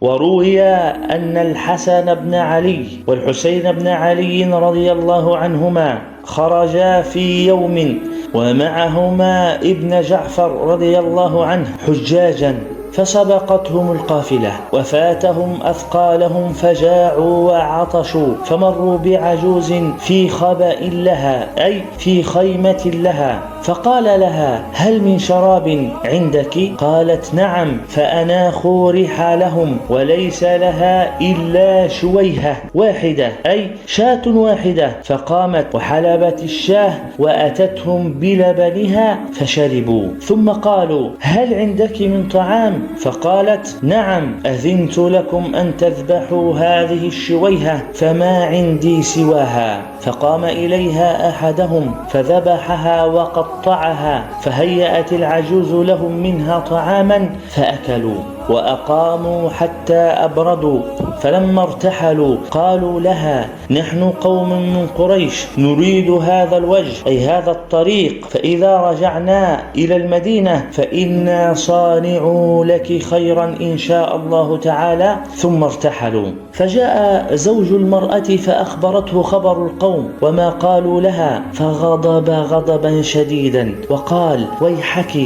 وروي أن الحسن بن علي والحسين بن علي رضي الله عنهما خرجا في يوم ومعهما ابن جعفر رضي الله عنه حجاجا، فسبقتهم القافلة وفاتهم أثقالهم فجاعوا وعطشوا، فمروا بعجوز في خبأ لها أي في خيمة لها، فقال لها: هل من شراب عندك؟ قالت: نعم. فأناخوا رحالهم وليس لها إلا شويهة واحدة أي شاة واحدة، فقامت وحلبت الشاه وأتتهم بلبنها فشربوا، ثم قالوا: هل عندك من طعام؟ فقالت: نعم، أذنت لكم أن تذبحوا هذه الشويهة فما عندي سواها. فقام إليها أحدهم فذبحها وقطعها، فهيأت العجوز لهم منها طعاما فأكلوا وأقاموا حتى أبردوا، فلما ارتحلوا قالوا لها: نحن قوم من قريش نريد هذا الوجه أي هذا الطريق، فإذا رجعنا إلى المدينة فإنا صانعوا لك خيرا إن شاء الله تعالى. ثم ارتحلوا، فجاء زوج المرأة فأخبرته خبر القوم وما قالوا لها، فغضب غضبا شديدا وقال: ويحك،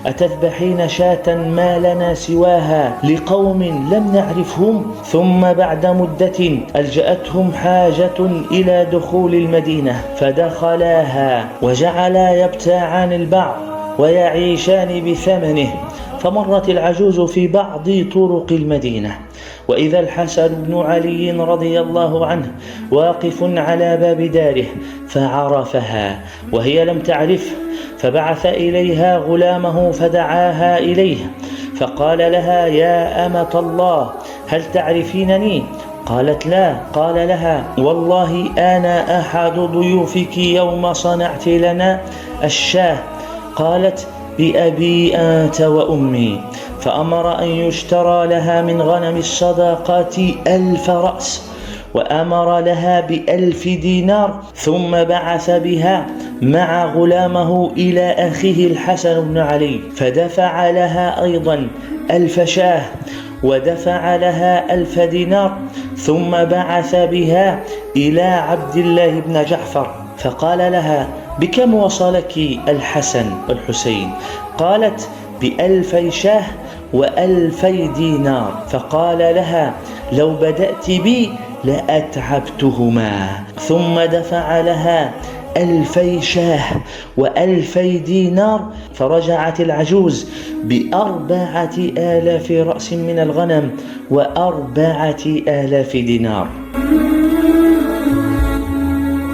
أتذبحين شاة ما لنا سواها لقوم لم نعرفهم؟ ثم بعد مدة ألجأتهم حاجة إلى دخول المدينة فدخلاها وجعلا يبتاعان البعض ويعيشان بثمنه. فمرت العجوز في بعض طرق المدينة، وإذا الحسن بن علي رضي الله عنه واقف على باب داره فعرفها وهي لم تعرفه، فبعث إليها غلامه فدعاها إليه فقال لها: يا أمة الله، هل تعرفينني؟ قالت: لا. قال لها: والله أنا أحد ضيوفك يوم صنعت لنا الشاه. قالت: بأبي أنت وأمي. فأمر أن يشترى لها من غنم الصداقات 1000 رأس، وأمر لها ب1000 دينار، ثم بعث بها مع غلامه إلى أخيه الحسن بن علي فدفع لها أيضا 1000 شاه ودفع لها 1000 دينار، ثم بعث بها إلى عبد الله بن جعفر فقال لها: بكم وصلك الحسن والحسين؟ قالت: ب1000 شاه و1000 دينار. فقال لها: لو بدأت بي لأتعبتهما. ثم دفع لها 2000 شاه و2000 دينار، فرجعت العجوز ب4000 رأس من الغنم و4000 دينار.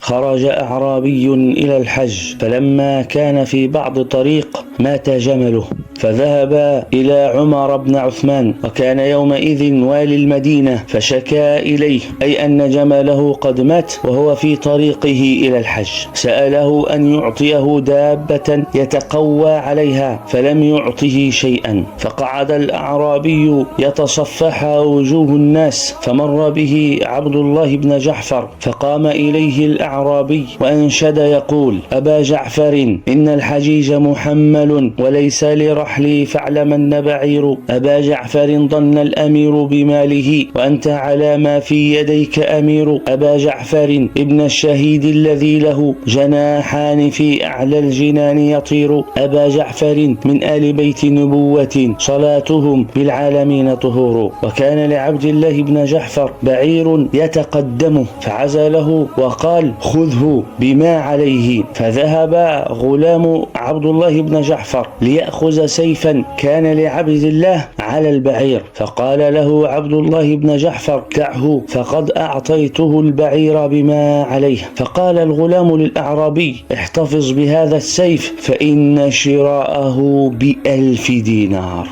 خرج أعرابي إلى الحج، فلما كان في بعض طريق مات جمله، فذهب إلى عمر بن عثمان وكان يومئذ والي المدينة، فشكى إليه أي أن جمله قد مات وهو في طريقه إلى الحج. سأله أن يعطيه دابة يتقوى عليها فلم يعطه شيئا، فقعد الأعرابي يتصفح وجوه الناس، فمر به عبد الله بن جعفر فقام إليه الأعرابي وأنشد يقول: أبا جعفر، إن الحجيج محمل وليس لرحلي فاعلمن بعير. أبا جعفر ضن الأمير بماله وأنت على ما في يديك أمير. أبا جعفر ابن الشهيد الذي له جناحان في أعلى الجنان يطير. أبا جعفر من آل بيت نبوة صلاتهم بالعالمين طهور. وكان لعبد الله بن جعفر بعير يتقدمه فعزله وقال: خذه بما عليه. فذهب غلام عبد الله بن جعفر ليأخذ سيفا كان لعبد الله على البعير، فقال له عبد الله بن جعفر: دعه فقد أعطيته البعير بما عليه. فقال الغلام للأعرابي: احتفظ بهذا السيف فإن شراءه ب1000 دينار.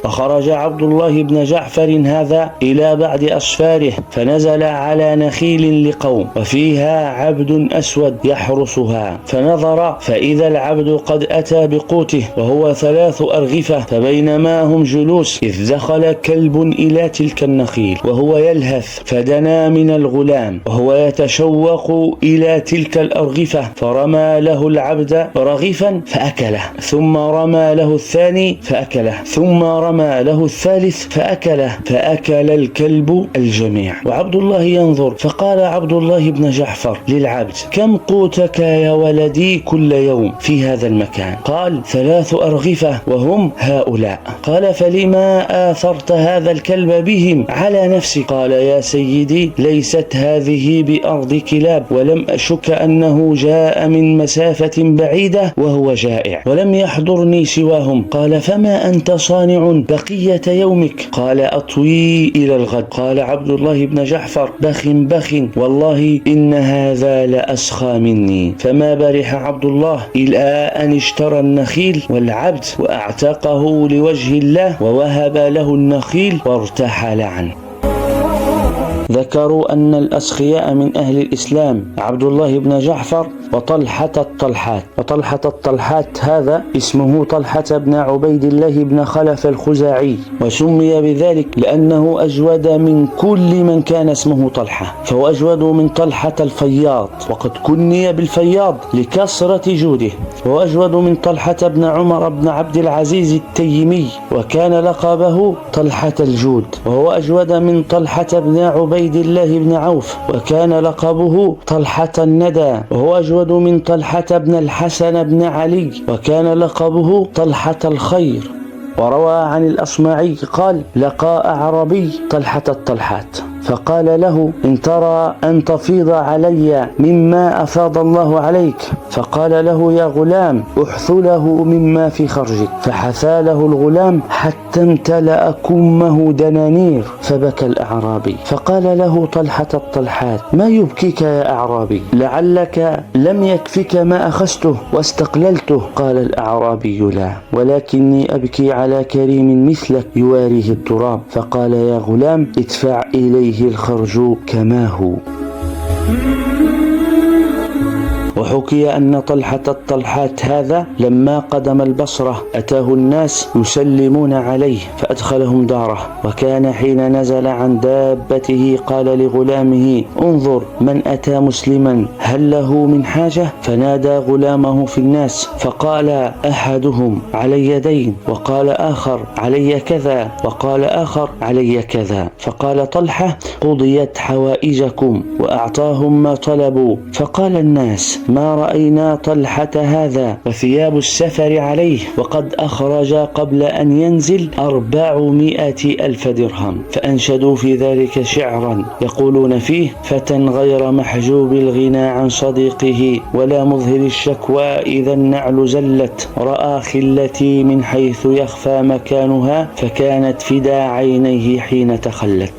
فخرج عبد الله بن جعفر هذا إلى بعد أسفاره، فنزل على نخيل لقوم وفيها عبد أسود يحرسها، فنظر فإذا العبد قد أتى بقوته وهو 3 أرغفة. فبينما هم جلوس إذ دخل كلب إلى تلك النخيل وهو يلهث، فدنا من الغلام وهو يتشوق إلى تلك الأرغفة، فرمى له العبد رغيفا فأكله، ثم رمى له الثاني فأكله، ثم رمى فرمى له الثالث فأكل الكلب الجميع. وعبد الله ينظر، فقال عبد الله بن جعفر للعبد: كم قوتك يا ولدي كل يوم في هذا المكان؟ قال: 3 أرغفة وهم هؤلاء. قال: فلما آثرت هذا الكلب بهم على نفسي؟ قال: يا سيدي، ليست هذه بأرض كلاب، ولم أشك أنه جاء من مسافة بعيدة وهو جائع، ولم يحضرني سواهم. قال: فما أنت صانع بقية يومك؟ قال: أطوي إلى الغد. قال عبد الله بن جعفر: بخ والله إن هذا لأسخى مني. فما برح عبد الله إلى أن اشترى النخيل والعبد وأعتقه لوجه الله، ووهب له النخيل وارتحل عنه. ذكروا أن الأسخياء من أهل الإسلام عبد الله بن جعفر وطلحة الطلحات. وطلحة الطلحات هذا اسمه طلحة بن عبيد الله بن خلف الخزاعي، وسمي بذلك لأنه أجود من كل من كان اسمه طلحة، فهو أجود من طلحة الفياض، وقد كني بالفياض لكثرة جوده. وهو أجود من طلحة بن عمر بن عبد العزيز التيمي، وكان لقبه طلحة الجود. وهو أجود من طلحة بن عبيد الله بن عوف، وكان لقبه طلحة الندى. وهو أجود من طلحة بن الحسن بن علي، وكان لقبه طلحة الخير. وروى عن الأصمعي قال: لقى أعرابي طلحة الطلحات فقال له: إن ترى أن تفيض علي مما أفاض الله عليك؟ فقال له: يا غلام، احثله مما في خرجك. فحثى له الغلام حتى امتلأ كمه دنانير، فبكى الأعرابي. فقال له طلحة الطلحات: ما يبكيك يا أعرابي؟ لعلك لم يكفك ما أخذته واستقللته. قال الأعرابي: لا، ولكني أبكي على كريم مثلك يواريه التراب. فقال: يا غلام، ادفع إليه الخرج كما هو. وحكي أن طلحة الطلحات هذا لما قدم البصرة أتاه الناس يسلمون عليه فأدخلهم داره، وكان حين نزل عن دابته قال لغلامه: انظر من أتى مسلما، هل له من حاجة؟ فنادى غلامه في الناس فقال أحدهم: علي دين، وقال آخر: علي كذا، وقال آخر: علي كذا. فقال طلحة: قضيت حوائجكم، وأعطاهم ما طلبوا. فقال الناس: ما رأينا طلحة هذا وثياب السفر عليه، وقد أخرج قبل أن ينزل 400,000 درهم. فأنشدوا في ذلك شعرا يقولون فيه: فتى غير محجوب الغنى عن صديقه، ولا مظهر الشكوى إذا النعل زلت، رأى خلتي من حيث يخفى مكانها، فكانت فدا عينيه حين تخلت.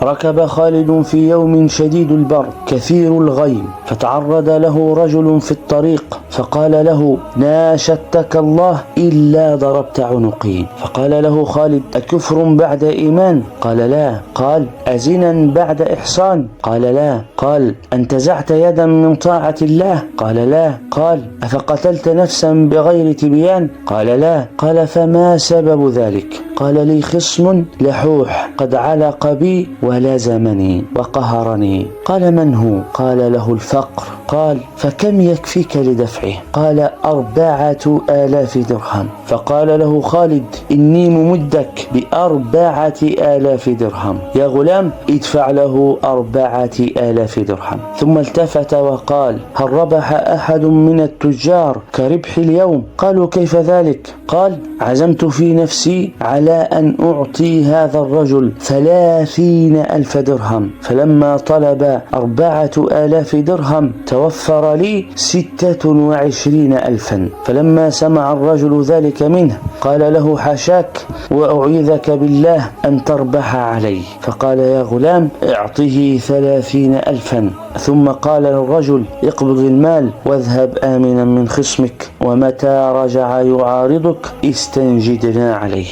ركب خالد في يوم شديد البرد كثير الغيم، فتعرض له رجل في الطريق فقال له: ناشدتك الله إلا ضربت عنقي. فقال له خالد: أكفر بعد إيمان؟ قال: لا. قال: أزنا بعد إحصان؟ قال: لا. قال: انتزعت يدا من طاعة الله؟ قال: لا. قال: أفقتلت نفسا بغير تبيان؟ قال: لا. قال: فما سبب ذلك؟ قال: لي خصم لحوح قد علق بي ولازمني وقهرني. قال: من هو؟ قال: له الفقر. قال: فكم يكفيك لدفعه؟ قال: 4,000 درهم. فقال له خالد: إني ممدك ب4,000 درهم، يا غلام ادفع له 4,000 درهم. ثم التفت وقال: هل ربح أحد من التجار كربح اليوم؟ قالوا: كيف ذلك؟ قال: عزمت في نفسي على أن أعطي هذا الرجل 30,000 درهم، فلما طلب 4,000 درهم توفر لي 26,000. فلما سمع الرجل ذلك منه قال له: حاشاك وأعيذك بالله أن تربح عليه. فقال: يا غلام، اعطه 30,000. ثم قال للرجل: اقبض المال واذهب آمنا من خصمك، ومتى رجع يعارضك استنجدنا عليه.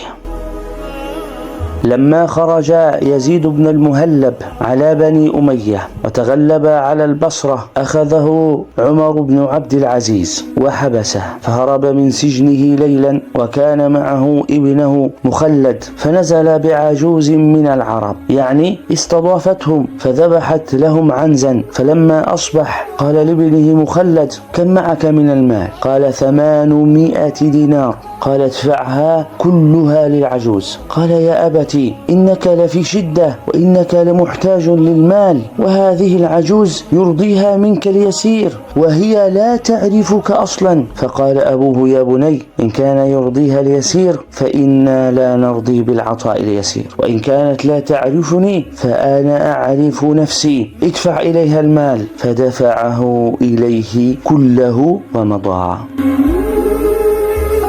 لما خرج يزيد بن المهلب على بني أمية وتغلب على البصرة أخذه عمر بن عبد العزيز وحبسه، فهرب من سجنه ليلا وكان معه ابنه مخلد، فنزل بعجوز من العرب يعني استضافتهم فذبحت لهم عنزا. فلما أصبح قال لابنه مخلد: كم معك من المال؟ قال 800 دينار. قال: ادفعها كلها للعجوز. قال: يا أبتي إنك لفي شدة وإنك لمحتاج للمال، وهذه العجوز يرضيها منك اليسير وهي لا تعرفك أصلا. فقال أبوه: يا بني إن كان يرضيها اليسير فإنا لا نرضي بالعطاء اليسير، وإن كانت لا تعرفني فأنا أعرف نفسي، ادفع إليها المال. فدفعه إليه كله ومضى.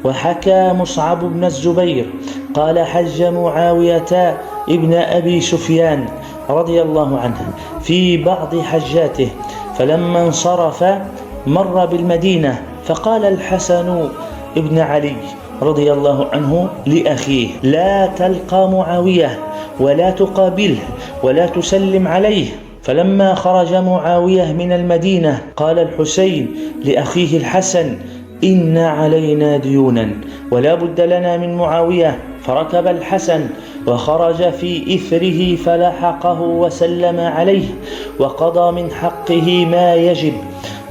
وحكى مصعب بن الزبير قال: حج معاوية ابن أبي سفيان رضي الله عنه في بعض حجاته، فلما انصرف مر بالمدينة، فقال الحسن ابن علي رضي الله عنه لأخيه: لا تلقى معاوية ولا تقابله ولا تسلم عليه. فلما خرج معاوية من المدينة قال الحسين لأخيه الحسن: إن علينا ديونا ولا بد لنا من معاوية. فركب الحسن وخرج في إثره فلحقه وسلم عليه وقضى من حقه ما يجب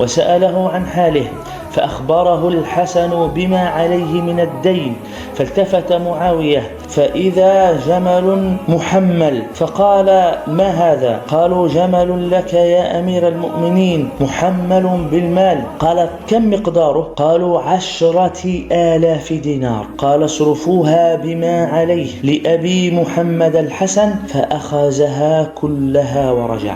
وسأله عن حاله، فأخبره الحسن بما عليه من الدين. فالتفت معاوية فإذا جمل محمل، فقال: ما هذا؟ قالوا: جمل لك يا أمير المؤمنين محمل بالمال. قال: كم مقداره؟ قالوا: 10,000 دينار. قال: اصرفوها بما عليه لأبي محمد الحسن. فأخذها كلها ورجع.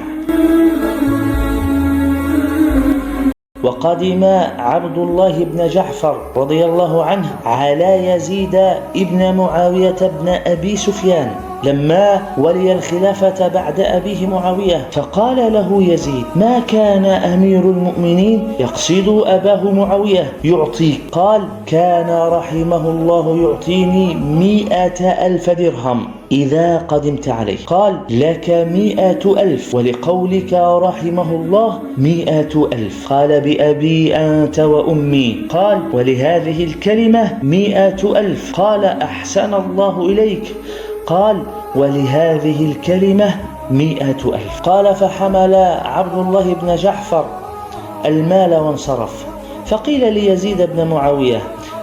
وقدم عبد الله بن جعفر رضي الله عنه على يزيد ابن معاوية بن أبي سفيان لما ولي الخلافة بعد أبيه معاوية، فقال له يزيد: ما كان أمير المؤمنين يقصد أباه معاوية يعطيك؟ قال: كان رحمه الله يعطيني 100,000 درهم إذا قدمت عليه. قال: لك 100,000 ولقولك رحمه الله 100,000. قال: بأبي أنت وأمي. قال: ولهذه الكلمة 100,000. قال: أحسن الله إليك. قال: ولهذه الكلمة 100,000. قال: فحمل عبد الله بن جعفر المال وانصرف. فقيل ليزيد بن معاوية: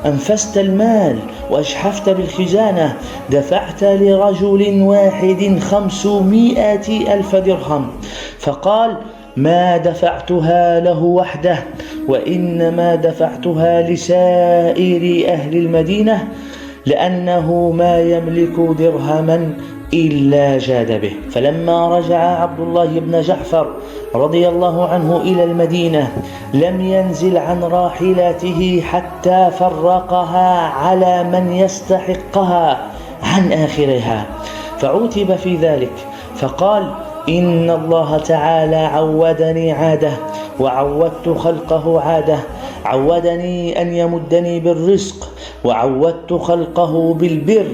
أنفست المال وأشحفت بالخزانة، دفعت لرجل واحد 500,000 درهم. فقال: ما دفعتها له وحده، وإنما دفعتها لسائر أهل المدينة، لأنه ما يملك درهما إلا جاد به. فلما رجع عبد الله بن جعفر رضي الله عنه إلى المدينة لم ينزل عن راحلته حتى فرقها على من يستحقها عن آخرها، فعوتب في ذلك، فقال: إن الله تعالى عودني عادة وعودت خلقه عادة، عودني أن يمدني بالرزق وعودت خلقه بالبر،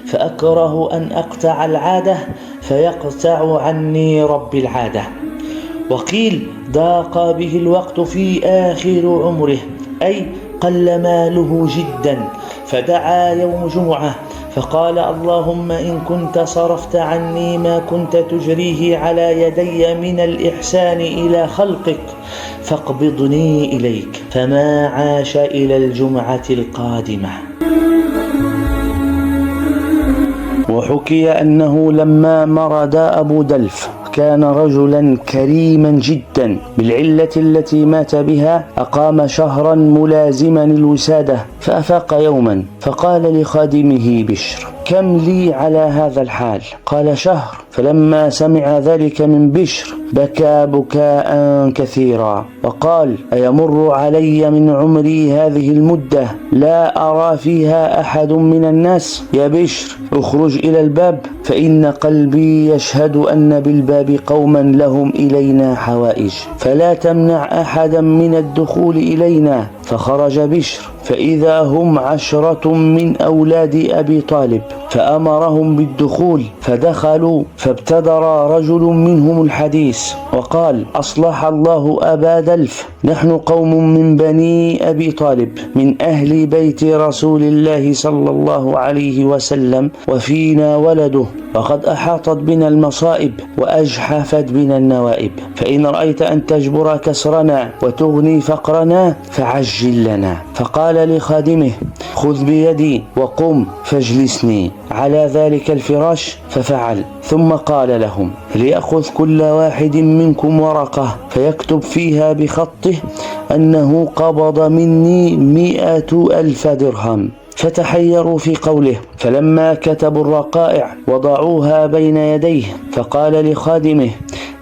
فأكره أن أقطع العادة فيقطع عني رب العادة. وقيل: ضاق به الوقت في آخر عمره، أي قل ماله جدا، فدعا يوم جمعة فقال: اللهم إن كنت صرفت عني ما كنت تجريه على يدي من الإحسان إلى خلقك فاقبضني إليك. فما عاش إلى الجمعة القادمة. وحكي أنه لما مرض أبو دلف كان رجلا كريما جدا، بالعلة التي مات بها أقام شهرا ملازما الوسادة، فأفاق يوما فقال لخادمه بشر: كم لي على هذا الحال؟ قال: شهر. فلما سمع ذلك من بشر بكى بكاء كثيرا وقال: أيمر علي من عمري هذه المدة لا أرى فيها أحد من الناس؟ يا بشر اخرج إلى الباب، فإن قلبي يشهد أن بالباب قوما لهم إلينا حوائج، فلا تمنع أحدا من الدخول إلينا، فخرج بشر فإذا هم 10 من أولاد أبي طالب، فأمرهم بالدخول، فدخلوا فابتدر رجل منهم الحديث وقال: أصلح الله أبا دلف، نحن قوم من بني أبي طالب من أهل بيت رسول الله صلى الله عليه وسلم، وفينا ولده، وقد أحاطت بنا المصائب وأجحفت بنا النوائب، فإن رأيت أن تجبر كسرنا وتغني فقرنا فعجل لنا. فقال لخادمه: خذ بيدي وقم فاجلسني على ذلك الفراش، ففعل. ثم قال لهم: ليأخذ كل واحد منكم ورقة فيكتب فيها بخطه أنه قبض مني 100,000 درهم. فتحيروا في قوله، فلما كتبوا الرقائع وضعوها بين يديه، فقال لخادمه: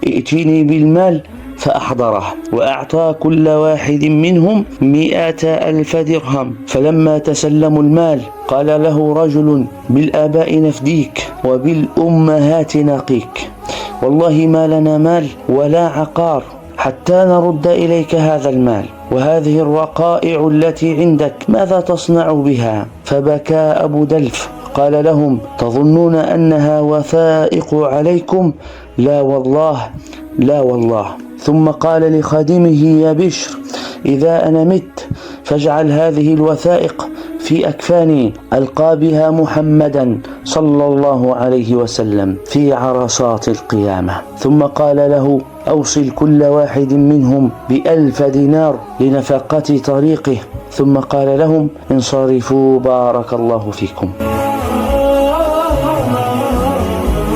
ائتني بالمال، فأحضره، وأعطى كل واحد منهم 100,000 درهم. فلما تسلموا المال قال له رجل: بالآباء نفديك وبالأمهات نقيك، والله ما لنا مال ولا عقار حتى نرد إليك هذا المال، وهذه الرقائع التي عندك ماذا تصنع بها؟ فبكى أبو دلف. قال لهم: تظنون أنها وثائق عليكم؟ لا والله، لا والله. ثم قال لخادمه: يا بشر، إذا أنا مت فاجعل هذه الوثائق في أكفاني ألقى بها محمدا صلى الله عليه وسلم في عرصات القيامة. ثم قال له: أوصل كل واحد منهم ب1,000 دينار لنفقة طريقه. ثم قال لهم: انصرفوا بارك الله فيكم.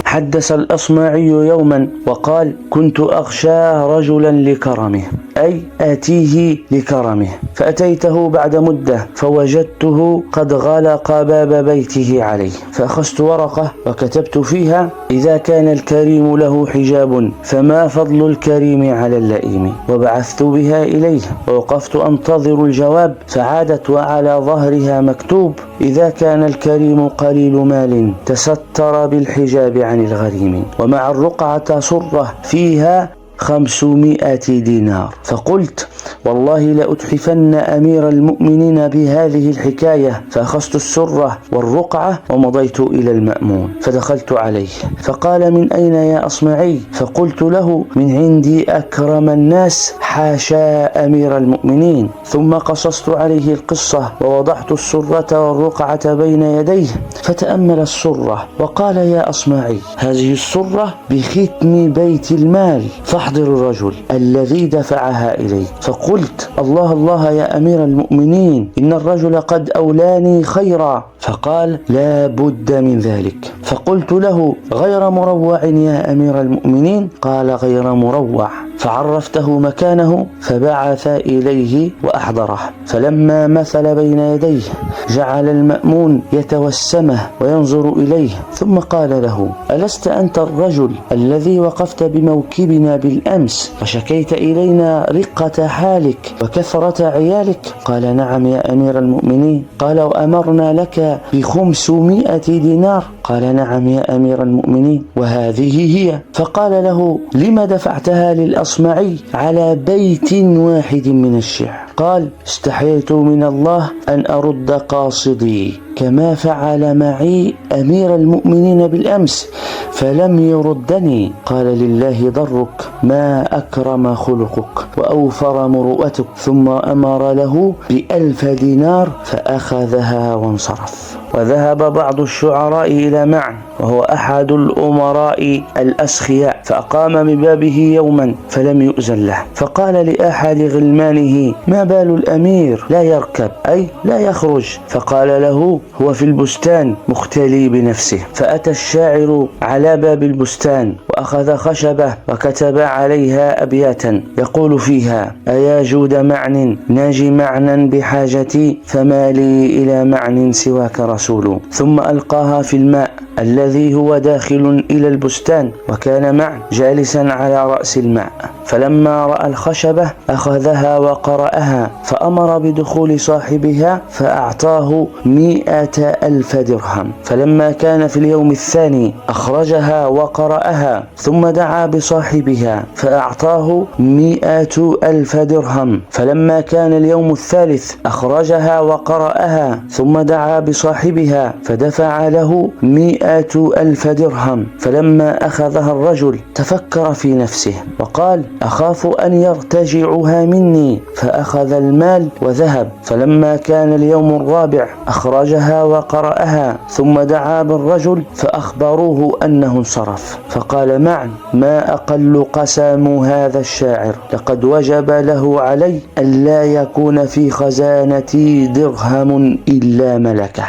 حدث الأصمعي يوما وقال: كنت أخشى رجلا لكرمه، أي آتيه لكرمه، فأتيته بعد مدة فوجدته قد غلق باب بيته عليه، فأخذت ورقة وكتبت فيها: إذا كان الكريم له حجاب فما فضل الكريم على اللئيم. وبعثت بها إليه ووقفت أنتظر الجواب، فعادت وعلى ظهرها مكتوب: إذا كان الكريم قليل مال تستر بالحجاب عن الغريم. ومع الرقعة صرة فيها 500 دينار. فقلت: والله لأتحفن أمير المؤمنين بهذه الحكاية. فأخذت السرة والرقعة ومضيت إلى المأمون، فدخلت عليه فقال: من أين يا أصمعي؟ فقلت له: من عندي أكرم الناس، حاشا أمير المؤمنين. ثم قصصت عليه القصة ووضعت السرة والرقعة بين يديه، فتأمل السرة وقال: يا أصمعي، هذه السرة بختم بيت المال، فاحضر الرجل الذي دفعها إلي. فقلت: الله الله يا أمير المؤمنين، إن الرجل قد أولاني خيرا. فقال: لا بد من ذلك. فقلت له: غير مروع يا أمير المؤمنين؟ قال: غير مروع. فعرفته مكانه فبعث إليه وأحضره، فلما مثل بين يديه جعل المأمون يتوسمه وينظر إليه، ثم قال له: ألست أنت الرجل الذي وقفت بموكبنا بالأمس وشكيت إلينا رقة حالك وكثرة عيالك؟ قال: نعم يا أمير المؤمنين. قال: وأمرنا لك ب500 دينار؟ قال: نعم يا أمير المؤمنين، وهذه هي. فقال له: لم دفعتها للأصمعي على بيت واحد من الشعر؟ قال: استحييت من الله أن أرد قاصدي كما فعل معي أمير المؤمنين بالأمس فلم يردني. قال: لله ضرك، ما أكرم خلقك وأوفر مروءتك. ثم أمر له ب1,000 دينار فأخذها وانصرف. وذهب بعض الشعراء إلى معن، وهو أحد الأمراء الأسخياء، فأقام ببابه يوما فلم يؤذن له، فقال لأحد غلمانه: ما بال الأمير لا يركب، أي لا يخرج؟ فقال له: هو في البستان مختلي بنفسه. فأتى الشاعر على باب البستان وأخذ خشبة وكتب عليها أبياتا يقول فيها: أيا جود معن ناجي معنا بحاجتي، فما لي إلى معن سواك رسول. ثم ألقاها في الماء الذي هو داخل إلى البستان، وكان معا جالسا على رأس الماء. فلما رأى الخشبة أخذها وقرأها، فأمر بدخول صاحبها فأعطاه 100,000 درهم. فلما كان في اليوم الثاني أخرجها وقرأها، ثم دعا بصاحبها فأعطاه 100,000 درهم. فلما كان اليوم الثالث أخرجها وقرأها، ثم دعا بصاحبها فدفع له 100,000 درهم. فلما أخذها الرجل تفكر في نفسه وقال: أخاف أن يرتجعها مني، فأخذ المال وذهب. فلما كان اليوم الرابع أخرجها وقرأها، ثم دعا بالرجل فأخبروه أنه انصرف. فقال معا: ما أقل قسم هذا الشاعر، لقد وجب له علي ألا يكون في خزانتي درهم إلا ملكه.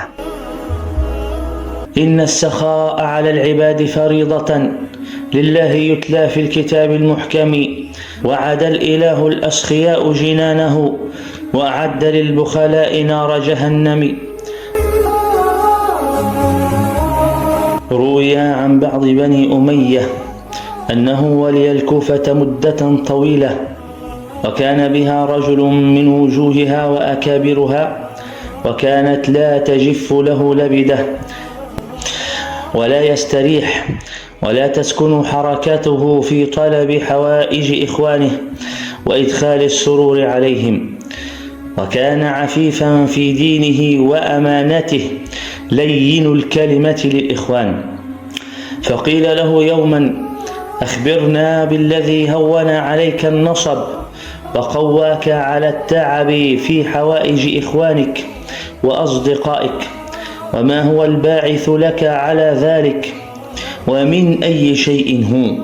إن السخاء على العباد فريضة لله يتلى في الكتاب المحكم، وعد الإله الأسخياء جنانه، وأعد للبخلاء نار جهنم. روي عن بعض بني أمية أنه ولي الكوفة مدة طويلة، وكان بها رجل من وجوهها وأكابرها، وكانت لا تجف له لبدة ولا يستريح، ولا تسكن حركاته في طلب حوائج إخوانه وإدخال السرور عليهم. وكان عفيفا في دينه وأمانته، لين الكلمة للإخوان. فقيل له يوما: أخبرنا بالذي هون عليك النصب وقواك على التعب في حوائج إخوانك وأصدقائك، وما هو الباعث لك على ذلك، ومن أي شيء هو؟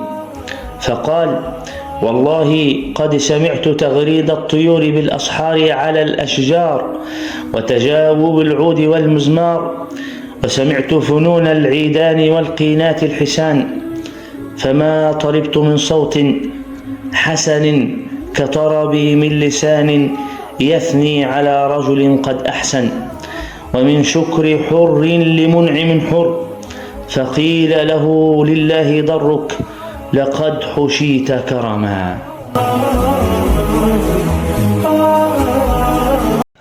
فقال: والله قد سمعت تغريد الطيور بالأصحار على الأشجار، وتجاوب العود والمزمار، وسمعت فنون العيدان والقينات الحسان، فما طربت من صوت حسن كطربي من لسان يثني على رجل قد أحسن، ومن شكر حر لمنعم حر. فقيل له: لله ضرك، لقد حشيت كرما.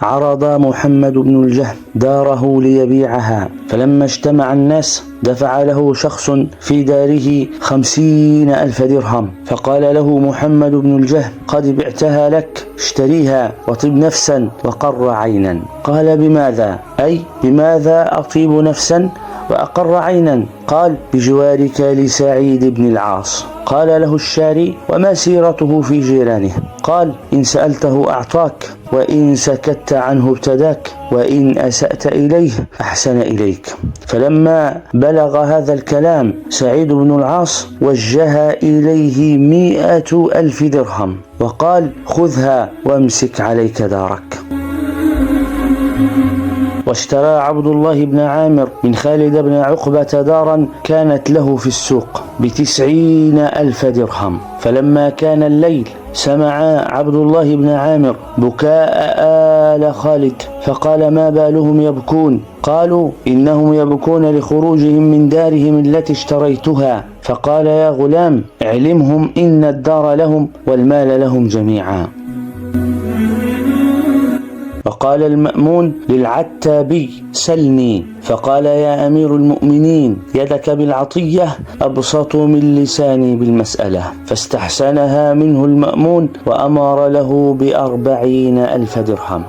عرض محمد بن الجهم داره ليبيعها، فلما اجتمع الناس دفع له شخص في داره 50,000 درهم. فقال له محمد بن الجهم: قد بعتها لك، اشتريها وطب نفسا وقر عينا. قال: بماذا؟ أي بماذا أطيب نفسا وأقر عينا؟ قال: بجوارك لسعيد بن العاص. قال له الشاري: وما سيرته في جيرانه؟ قال: إن سألته أعطاك، وإن سكت عنه ابتداك، وإن أسأت إليه أحسن إليك. فلما بلغ هذا الكلام سعيد بن العاص وجه إليه 100,000 درهم وقال: خذها وامسك عليك دارك. واشترى عبد الله بن عامر من خالد بن عقبة دارا كانت له في السوق ب90,000 درهم. فلما كان الليل سمع عبد الله بن عامر بكاء آل خالد، فقال: ما بالهم يبكون؟ قالوا: إنهم يبكون لخروجهم من دارهم التي اشتريتها. فقال: يا غلام، اعلمهم إن الدار لهم والمال لهم جميعا. وقال المأمون للعتابي: سلني. فقال: يا أمير المؤمنين، يدك بالعطية أبسط من لساني بالمسألة. فاستحسنها منه المأمون وأمر له ب40,000 درهم.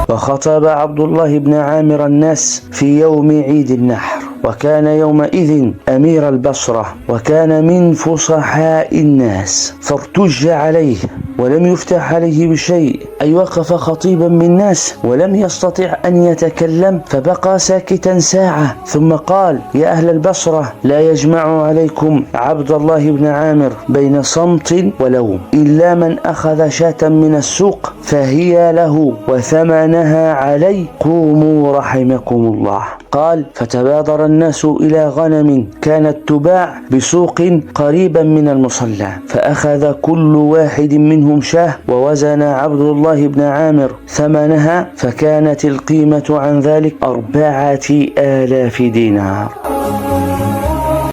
وخطب عبد الله بن عامر الناس في يوم عيد النحر، وكان يومئذ أمير البصرة، وكان من فصحاء الناس، فارتج عليه ولم يفتح عليه بشيء، أي وقف خطيبا من الناس ولم يستطع أن يتكلم، فبقى ساكتا ساعة ثم قال: يا أهل البصرة، لا يجمع عليكم عبد الله بن عامر بين صمت ولوم، إلا من أخذ شاة من السوق فهي له وثمنها علي، قوموا رحمكم الله. قال: فتبادر الناس إلى غنم كانت تباع بسوق قريبا من المصلى، فأخذ كل واحد منهم شاه، ووزن عبد الله بن عامر ثمنها، فكانت القيمة عن ذلك 4000 دينار.